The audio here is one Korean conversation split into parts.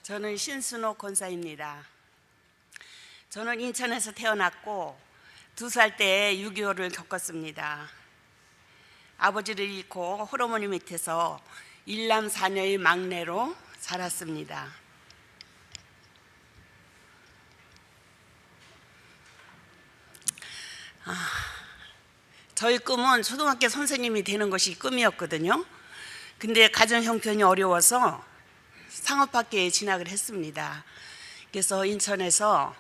저는 신순옥 권사입니다. 저는 인천에서 태어났고 2살 때 6.25를 겪었습니다. 아버지를 잃고 할어머니 밑에서 일남 사녀의 막내로 자랐습니다. 저희 꿈은 초등학교 선생님이 되는 것이 꿈이었거든요. 근데 가정 형편이 어려워서 상업학교에 진학을 했습니다. 그래서 인천에서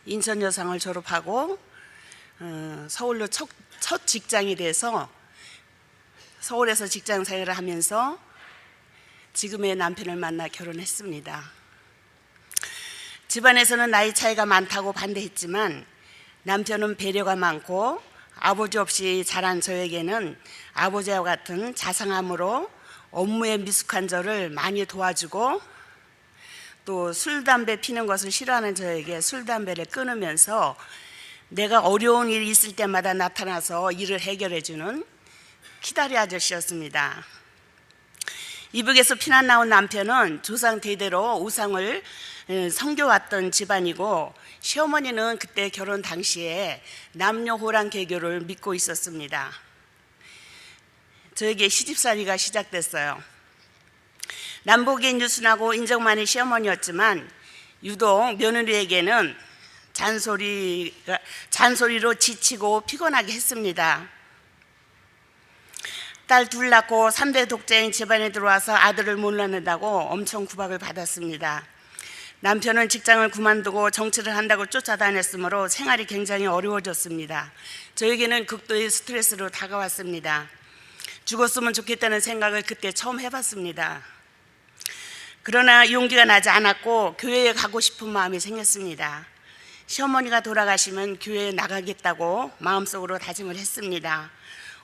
인천여상을 졸업하고 서울로 첫 직장이 돼서 서울에서 직장 생활을 하면서 지금의 남편을 만나 결혼했습니다. 집안에서는 나이 차이가 많다고 반대했지만 남편은 배려가 많고 아버지 없이 자란 저에게는 아버지와 같은 자상함으로 업무에 미숙한 저를 많이 도와주고, 또 술, 담배 피는 것을 싫어하는 저에게 술, 담배를 끊으면서 내가 어려운 일이 있을 때마다 나타나서 일을 해결해주는 키다리 아저씨였습니다. 이북에서 피난 나온 남편은 조상 대대로 우상을 섬겨왔던 집안이고, 시어머니는 그때 결혼 당시에 남녀호랑 개교를 믿고 있었습니다. 저에게 시집살이가 시작됐어요. 남보기엔 유순하고 인정 많은 시어머니였지만 유독 며느리에게는 잔소리로 지치고 피곤하게 했습니다. 딸 둘 낳고 3대 독자인 집안에 들어와서 아들을 못 낳는다고 엄청 구박을 받았습니다. 남편은 직장을 그만두고 정치를 한다고 쫓아다녔으므로 생활이 굉장히 어려워졌습니다. 저에게는 극도의 스트레스로 다가왔습니다. 죽었으면 좋겠다는 생각을 그때 처음 해봤습니다. 그러나 용기가 나지 않았고 교회에 가고 싶은 마음이 생겼습니다. 시어머니가 돌아가시면 교회에 나가겠다고 마음속으로 다짐을 했습니다.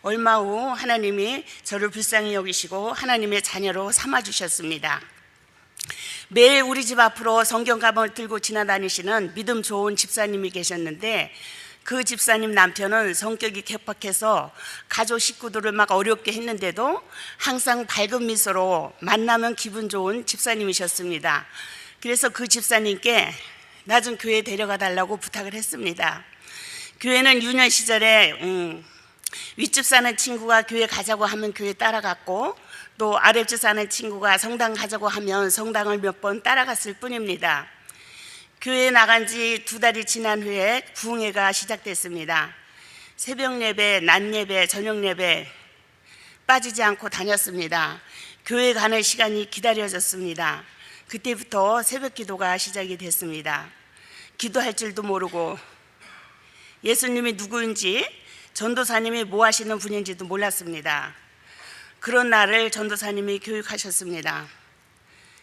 얼마 후 하나님이 저를 불쌍히 여기시고 하나님의 자녀로 삼아주셨습니다. 매일 우리 집 앞으로 성경 가방을 들고 지나다니시는 믿음 좋은 집사님이 계셨는데, 그 집사님 남편은 성격이 개팍해서 가족 식구들을 막 어렵게 했는데도 항상 밝은 미소로 만나면 기분 좋은 집사님이셨습니다. 그래서 그 집사님께 나 좀 교회 데려가 달라고 부탁을 했습니다. 교회는 유년 시절에 윗집 사는 친구가 교회 가자고 하면 교회 따라갔고, 또 아랫집 사는 친구가 성당 가자고 하면 성당을 몇 번 따라갔을 뿐입니다. 교회에 나간 지 2달이 지난 후에 부흥회가 시작됐습니다. 새벽 예배, 낮 예배, 저녁 예배 빠지지 않고 다녔습니다. 교회 가는 시간이 기다려졌습니다. 그때부터 새벽 기도가 시작이 됐습니다. 기도할 줄도 모르고 예수님이 누구인지, 전도사님이 뭐 하시는 분인지도 몰랐습니다. 그런 날을 전도사님이 교육하셨습니다.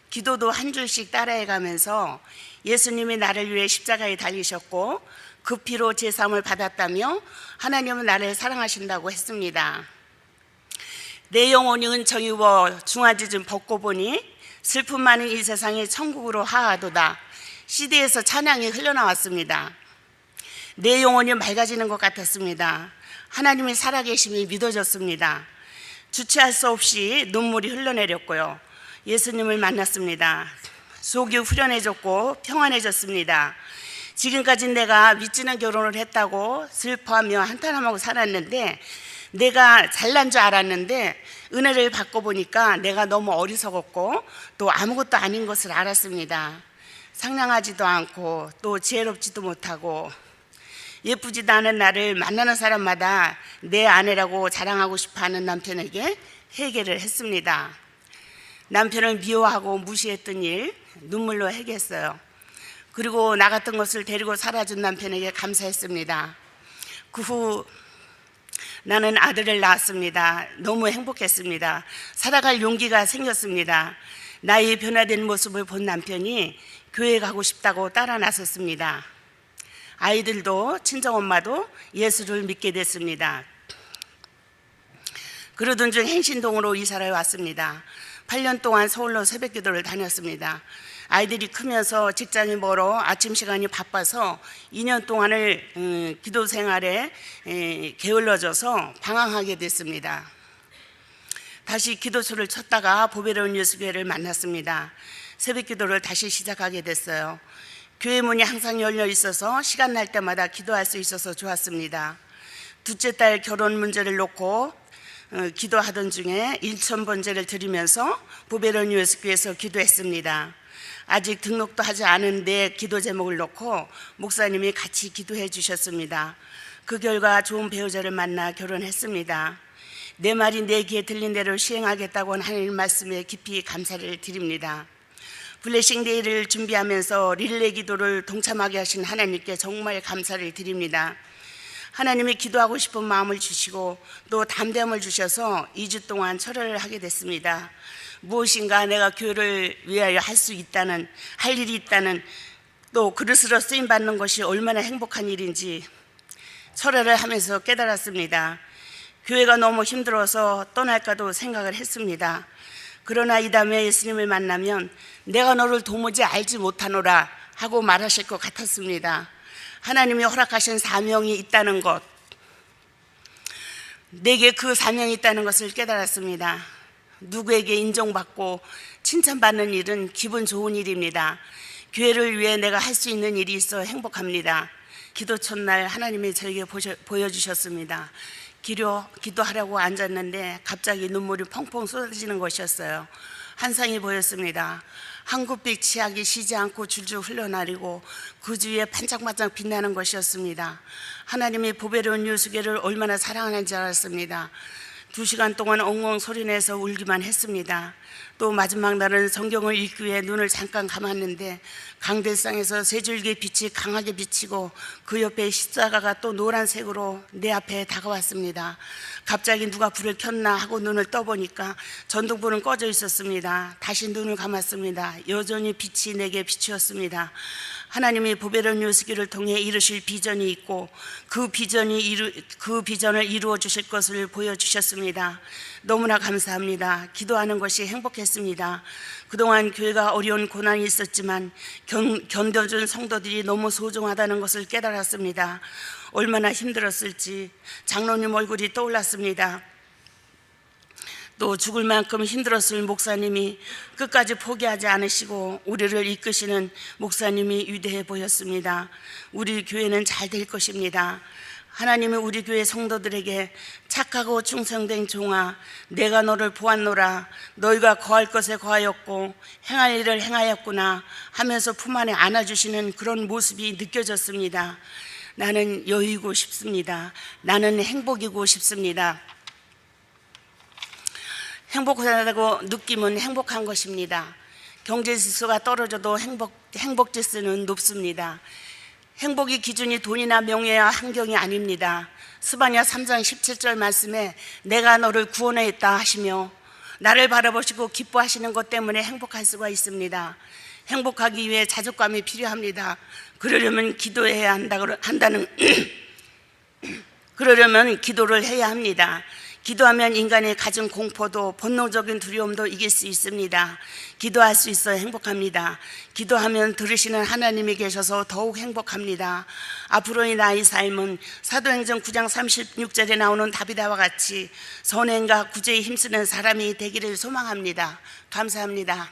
기도도 한 줄씩 따라해가면서 예수님이 나를 위해 십자가에 달리셨고 그 피로 제사함을 받았다며 하나님은 나를 사랑하신다고 했습니다. 내 영혼이 은청 입어 중화지 좀 벗고 보니 슬픔 많은 이 세상이 천국으로 하하도다. CD에서 찬양이 흘러나왔습니다. 내 영혼이 맑아지는 것 같았습니다. 하나님이 살아계심이 믿어졌습니다. 주체할 수 없이 눈물이 흘러내렸고요. 예수님을 만났습니다. 속이 후련해졌고 평안해졌습니다. 지금까지 내가 믿지는 결혼을 했다고 슬퍼하며 한탄하고 살았는데, 내가 잘난 줄 알았는데 은혜를 받고 보니까 내가 너무 어리석었고 또 아무것도 아닌 것을 알았습니다. 상냥하지도 않고 또 지혜롭지도 못하고 예쁘지도 않은 나를 만나는 사람마다 내 아내라고 자랑하고 싶어하는 남편에게 회개를 했습니다. 남편을 미워하고 무시했던 일 눈물로 회개했어요. 그리고 나 같은 것을 데리고 살아준 남편에게 감사했습니다. 그 후 나는 아들을 낳았습니다. 너무 행복했습니다. 살아갈 용기가 생겼습니다. 나의 변화된 모습을 본 남편이 교회 가고 싶다고 따라 나섰습니다. 아이들도 친정엄마도 예수를 믿게 됐습니다. 그러던 중 행신동으로 이사를 왔습니다. 8년 동안 서울로 새벽기도를 다녔습니다. 아이들이 크면서 직장이 멀어 아침 시간이 바빠서 2년 동안을 기도 생활에 게을러져서 방황하게 됐습니다. 다시 기도소를 쳤다가 보배로운 예수교회를 만났습니다. 새벽 기도를 다시 시작하게 됐어요. 교회 문이 항상 열려 있어서 시간 날 때마다 기도할 수 있어서 좋았습니다. 둘째 딸 결혼 문제를 놓고 기도하던 중에 일천번제를 드리면서 보베론 유에스교회에서 기도했습니다. 아직 등록도 하지 않은 내 기도 제목을 놓고 목사님이 같이 기도해 주셨습니다. 그 결과 좋은 배우자를 만나 결혼했습니다. 내 말이 내 귀에 들린 대로 시행하겠다고 하나님 말씀에 깊이 감사를 드립니다. 블레싱 데이를 준비하면서 릴레이 기도를 동참하게 하신 하나님께 정말 감사를 드립니다. 하나님이 기도하고 싶은 마음을 주시고 또 담대함을 주셔서 2주 동안 철회를 하게 됐습니다. 무엇인가 내가 교회를 위하여 할 수 있다는, 할 일이 있다는, 또 그릇으로 쓰임 받는 것이 얼마나 행복한 일인지 철회를 하면서 깨달았습니다. 교회가 너무 힘들어서 떠날까도 생각을 했습니다. 그러나 이 다음에 예수님을 만나면 내가 너를 도무지 알지 못하노라 하고 말하실 것 같았습니다. 하나님이 허락하신 사명이 있다는 것, 내게 그 사명이 있다는 것을 깨달았습니다. 누구에게 인정받고 칭찬받는 일은 기분 좋은 일입니다. 교회를 위해 내가 할 수 있는 일이 있어 행복합니다. 기도 첫날 하나님이 저에게 보여주셨습니다. 기도하려고 앉았는데 갑자기 눈물이 펑펑 쏟아지는 것이었어요. 환상이 보였습니다. 한국빛 치약이 쉬지 않고 줄줄 흘러내리고 그 주위에 반짝반짝 빛나는 것이었습니다. 하나님이 보배로운 유수계를 얼마나 사랑하는지 알았습니다. 2시간 동안 엉엉 소리내서 울기만 했습니다. 또 마지막 날은 성경을 읽기 위해 눈을 잠깐 감았는데 강대상에서 세 줄기의 빛이 강하게 비치고 그 옆에 십자가가 또 노란색으로 내 앞에 다가왔습니다. 갑자기 누가 불을 켰나 하고 눈을 떠보니까 전등불은 꺼져 있었습니다. 다시 눈을 감았습니다. 여전히 빛이 내게 비추었습니다. 하나님이 보배로운 요스기를 통해 이루실 비전이 있고 그 비전을 이루어 주실 것을 보여주셨습니다. 너무나 감사합니다. 기도하는 것이 행복했습니다. 그동안 교회가 어려운 고난이 있었지만 견뎌준 성도들이 너무 소중하다는 것을 깨달았습니다. 얼마나 힘들었을지 장로님 얼굴이 떠올랐습니다. 또 죽을 만큼 힘들었을 목사님이 끝까지 포기하지 않으시고 우리를 이끄시는 목사님이 위대해 보였습니다. 우리 교회는 잘 될 것입니다. 하나님이 우리 교회 성도들에게 착하고 충성된 종아, 내가 너를 보았노라, 너희가 거할 것에 거하였고 행할 일을 행하였구나 하면서 품 안에 안아주시는 그런 모습이 느껴졌습니다. 나는 여유이고 싶습니다. 나는 행복이고 싶습니다. 행복하다고 느낌은 행복한 것입니다. 경제지수가 떨어져도 행복지수는 높습니다. 행복의 기준이 돈이나 명예와 환경이 아닙니다. 스바냐 3장 17절 말씀에 내가 너를 구원하였다 하시며 나를 바라보시고 기뻐하시는 것 때문에 행복할 수가 있습니다. 행복하기 위해 자족감이 필요합니다. 그러려면 기도해야 한다는 그러려면 기도를 해야 합니다. 기도하면 인간이 가진 공포도 본능적인 두려움도 이길 수 있습니다. 기도할 수 있어 행복합니다. 기도하면 들으시는 하나님이 계셔서 더욱 행복합니다. 앞으로의 나의 삶은 사도행전 9장 36절에 나오는 다비다와 같이 선행과 구제에 힘쓰는 사람이 되기를 소망합니다. 감사합니다.